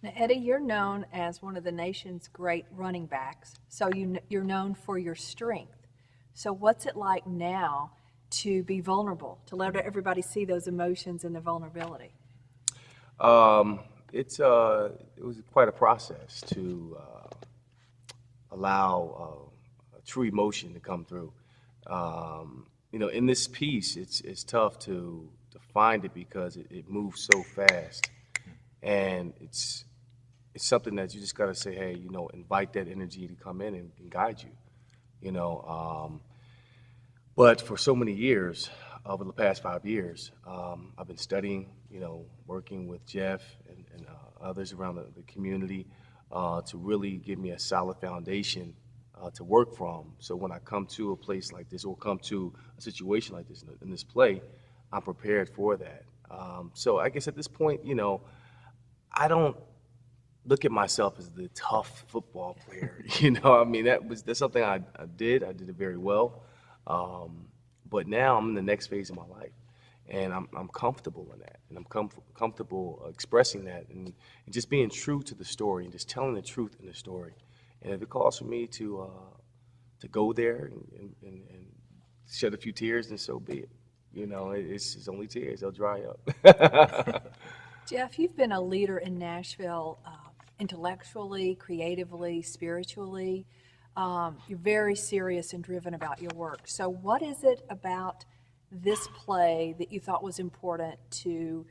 Now, Eddie, you're known as one of the nation's great running backs, so you're known for your strength. So what's it like now to be vulnerable, to let everybody see those emotions and the vulnerability? Um, it was quite a process to allow a true emotion to come through. In this piece, it's tough to find it because it moves so fast, and it's something that you just gotta say, hey, invite that energy to come in and guide you. You know, but for so many years, over the past 5 years, I've been studying, working with Jeff and others around the community to really give me a solid foundation to work from. So when I come to a place like this or come to a situation like this in this play, I'm prepared for that. So I guess at this point, I don't look at myself as the tough football player. I mean, that's something I did. I did it very well. But now I'm in the next phase of my life, and I'm comfortable in that, and I'm comfortable expressing that, and just being true to the story, and just telling the truth in the story. And if it calls for me to go there and shed a few tears, then so be it. It's only tears; they'll dry up. Jeff, you've been a leader in Nashville intellectually, creatively, spiritually. You're very serious and driven about your work. So what is it about this play that you thought was important to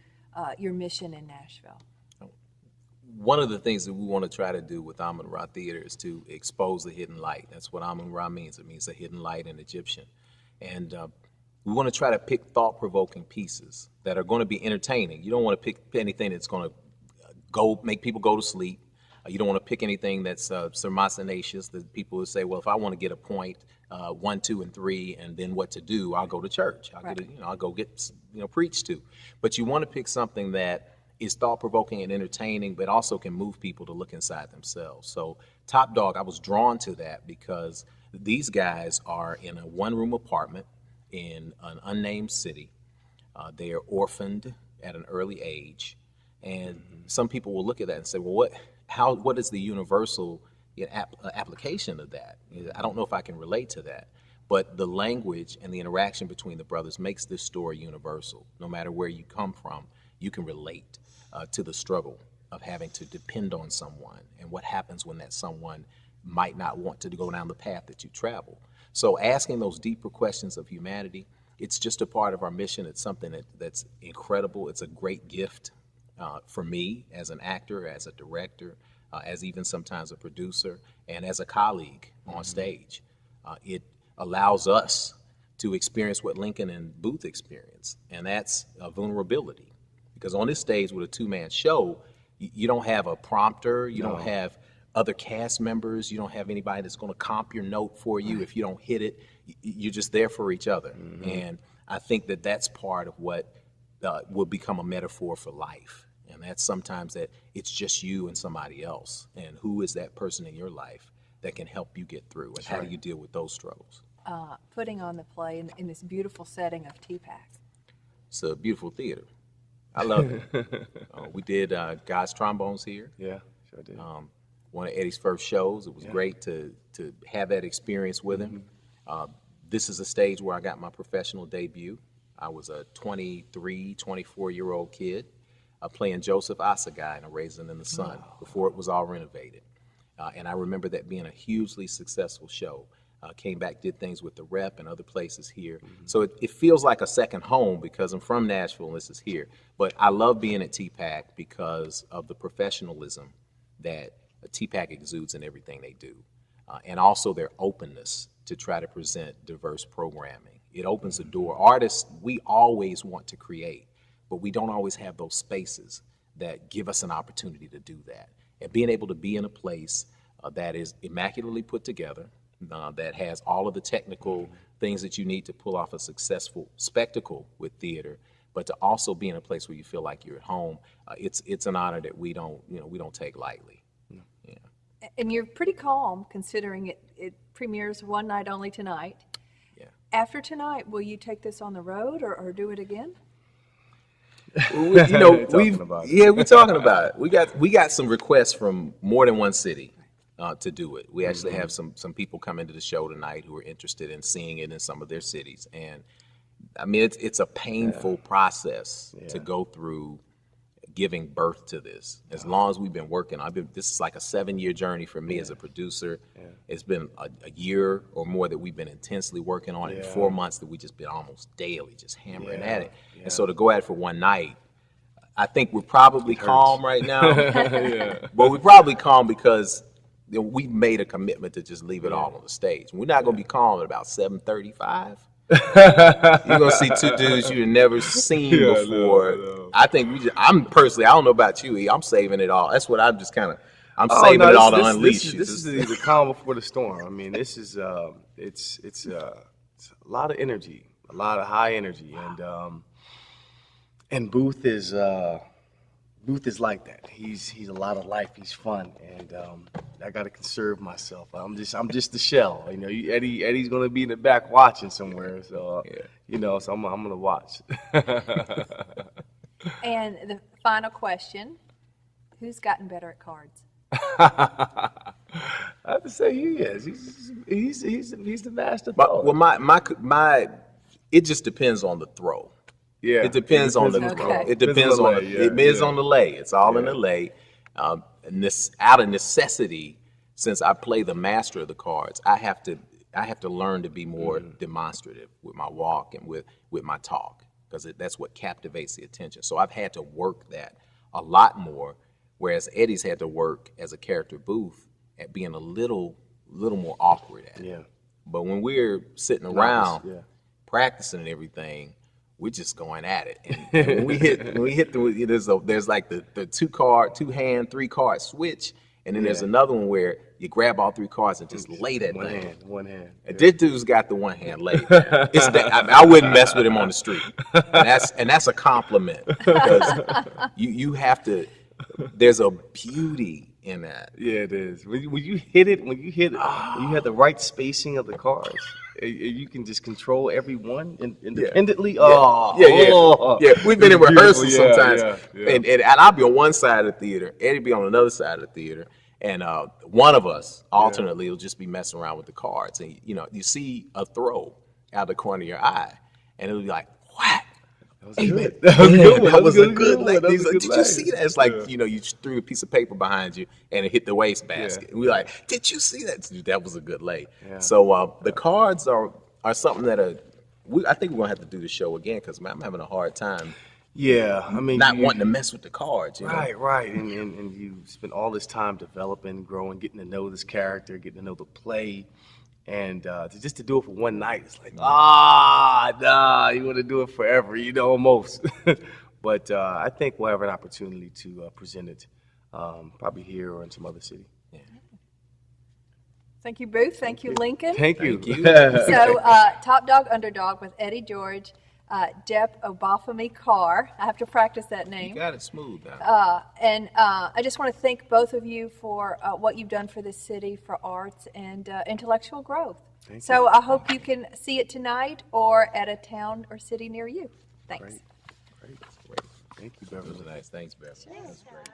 your mission in Nashville? One of the things that we want to try to do with Amun Ra Theatre is to expose the hidden light. That's what Amun Ra means. It means a hidden light in Egyptian. And we want to try to pick thought-provoking pieces that are going to be entertaining. You don't want to pick anything that's going to make people go to sleep. You don't want to pick anything that's sermonious that people would say, well, if I want to get a point, 1, 2, and 3, and then what to do, I'll go to church. I'll go get preached to. But you want to pick something that is thought-provoking and entertaining, but also can move people to look inside themselves. So Topdog, I was drawn to that because these guys are in a one-room apartment in an unnamed city. They are orphaned at an early age. And some people will look at that and say, well, what is the universal application of that? I don't know if I can relate to that. But the language and the interaction between the brothers makes this story universal. No matter where you come from, you can relate to the struggle of having to depend on someone and what happens when that someone might not want to go down the path that you travel. So asking those deeper questions of humanity, it's just a part of our mission. It's something that's incredible. It's a great gift for me as an actor, as a director, as even sometimes a producer, and as a colleague on stage. It allows us to experience what Lincoln and Booth experienced, and that's vulnerability. Because on this stage with a two-man show, you don't have a prompter, you don't have other cast members, you don't have anybody that's going to comp your note for you if you don't hit it. You're just there for each other. And I think that that's part of what will become a metaphor for life. And that's sometimes that it's just you and somebody else. And who is that person in your life that can help you get through? And how do you deal with those struggles? Putting on the play in this beautiful setting of TPAC. It's a beautiful theater. I love it. We did God's Trombones here. Yeah, sure did. One of Eddie's first shows. It was great to have that experience with him. This is a stage where I got my professional debut. I was a 23, 24-year-old kid playing Joseph Asagai in A Raisin in the Sun before it was all renovated. And I remember that being a hugely successful show. Came back, did things with the Rep and other places here. So it feels like a second home because I'm from Nashville and this is here. But I love being at TPAC because of the professionalism that TPAC exudes in everything they do. And also their openness to try to present diverse programming. It opens the door. Artists, we always want to create, but we don't always have those spaces that give us an opportunity to do that. And being able to be in a place that is immaculately put together, that has all of the technical things that you need to pull off a successful spectacle with theater, but to also be in a place where you feel like you're at home, it's an honor that we don't take lightly. Yeah. And you're pretty calm considering it premieres one night only tonight. Yeah. After tonight, will you take this on the road or do it again? You know, Talking about it. we're talking about it. We got some requests from more than one city to do it. We actually have some people come into the show tonight who are interested in seeing it in some of their cities. And I mean, it's a painful process to go through giving birth to this. As long as we've been working, this is like a 7-year journey for me as a producer. It's been a year or more that we've been intensely working on it, 4 months that we just been almost daily just hammering at it. And so to go at it for one night, I think we're probably calm right now. But we're probably calm because we've made a commitment to just leave it all on the stage. We're not going to be calm at about 7:35. You're gonna see two dudes you've never seen before. No. I think I'm personally, I don't know about you, E, I'm saving it all. That's what I'm just kind of, saving it all to unleash. This is the calm before the storm. I mean, this is it's a lot of energy, a lot of high energy, and Booth is like that. He's a lot of life. He's fun, and I got to conserve myself. I'm just the shell. You know, Eddie's gonna be in the back watching somewhere. So you know, so I'm gonna watch. And the final question: who's gotten better at cards? I have to say he is. He's the master. Well, my it just depends on the throw. Yeah, it depends on the throw. It depends on the lay. It's all in the lay. Out of necessity, since I play the master of the cards, I have to learn to be more demonstrative with my walk and with my talk, because that's what captivates the attention. So I've had to work that a lot more, whereas Eddie's had to work as a character Booth at being a little more awkward at it. Yeah. But when we're sitting around practicing and everything, we're just going at it. And when we hit there's like the 2-hand, 3-card switch, and then there's another one where you grab all 3 cards and just lay that thing. One hand. And this dude's got the one hand laid. It's that, I wouldn't mess with him on the street. And that's a compliment, because you have to. There's a beauty in that. Yeah, it is. When you hit it, when you have the right spacing of the cards. You can just control every one independently. Yeah. We've been in rehearsal sometimes, and I'll be on one side of the theater, Eddie be on another side of the theater, and one of us alternately will just be messing around with the cards, and you see a throw out the corner of your eye, and it'll be like, whack. That was a good lay. Did you see that? It's like, you threw a piece of paper behind you and it hit the wastebasket. And we're like, did you see that? Dude, that was a good lay. Yeah. So the cards are something that I think we're going to have to do the show again, because I'm having a hard time. Yeah, I mean, not wanting to mess with the cards. Right. And you spend all this time developing, growing, getting to know this character, getting to know the play. And just to do it for one night, it's like, you want to do it forever, almost. But I think we'll have an opportunity to present it probably here or in some other city. Yeah. Thank you, Booth. Thank you, Lincoln. Thank you. So, Topdog Underdog with Eddie George, obafemi Carr. I have to practice that name. You got it smooth now. And I just want to thank both of you for what you've done for this city, for arts and intellectual growth. Thank you. I hope you can see it tonight or at a town or city near you. Thanks. Great. Thank you, Beverly. That was nice. Thanks, Beverly. That was great.